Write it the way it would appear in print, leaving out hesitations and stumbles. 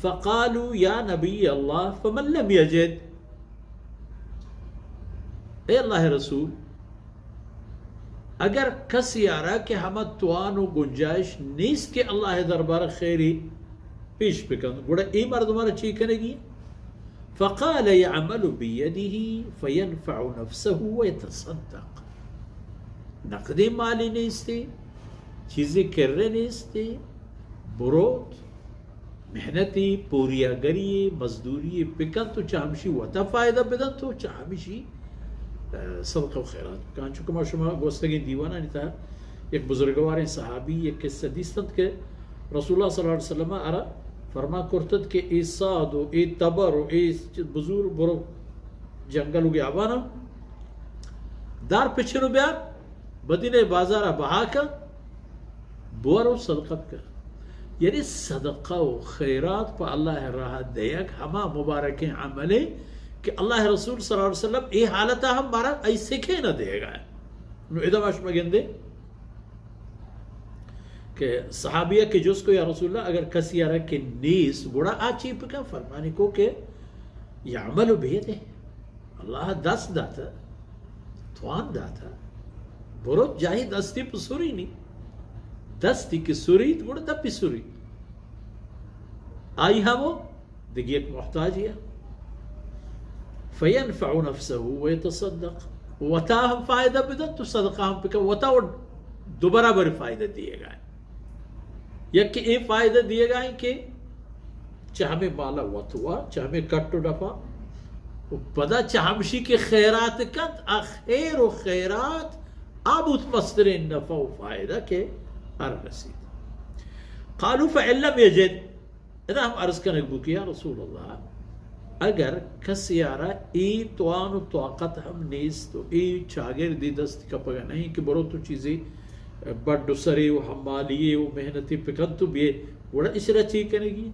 فقالوا یا نبی اللہ فمن لم یجد، اے اللہ رسول اگر کسی آرا کہ ہمیں توان و گنجائش نیست کہ اللہ دربار خیری پیش بکن گوڑا ای مرد ہمارا چی کرے گی؟ فقال يعمل بيده فينفع نفسه ويتصدق، نقدی مالی نیستی، چیزی کرنے نیستی، بروت محنتی پوریاگری مزدوری بکن تو چاہمشی وطا فائدہ بدن تو چاہمشی صدقہ و خیرات کہاں چونکہ ما شما گوستگی دیوانہ نہیں تھا ایک بزرگوار صحابی ایک قصہ دیستند کہ رسول اللہ صلی اللہ علیہ وسلم ارا فرما کرتد کہ ای ساد و ای تبر و ای بزرگ برو جنگل و گیابانا دار پچھنو بیار بدین بازارہ بہا کر بورو صدقہ کر، یعنی صدقہ و خیرات پا اللہ راہ دیگ ہما مبارک عملے کہ اللہ رسول صلی اللہ علیہ وسلم ای حالتا ہم مارا ایسے کے نہ دے گا نو ادھا ماشما گندے کہ صحابیہ کے جس کو یا رسول اللہ اگر کسی آرہا کہ نیس گوڑا آچی پکا فرمانی کو کہ یعملو بیدے اللہ دست داتا توان داتا برو جاہی دستی پہ سوری نہیں دستی کی سوری گوڑا دب پہ سوری آئی ہمو دیکھئے ایک محتاجی ہے فینفع نفسه ویتصدق وطا ہم فائدہ بدن تو صدقہ ہم پکا وطا وہ دوبارہ بر فائدہ دیے گا یک کہ یہ فائدہ دیے گا کہ چاہ میں مالا وطوا چاہ میں کٹو ڈپا پدا چاہمشی کے خیرات کت خیر و خیرات آبوت مصدر نفع و فائدہ کے ہر رسید قالوا فإن لم يجد اذا ہم عرض کرنے کو کیا رسول اللہ اگر کسی آرہ ای توان و طاقت ہم نیست تو ای چاگر دی دست کا پگا نہیں کہ برو تو چیزیں بڑھ سرے و حمالیے و محنتی پکن تو بھی وڑا اس رہا چی کرے گی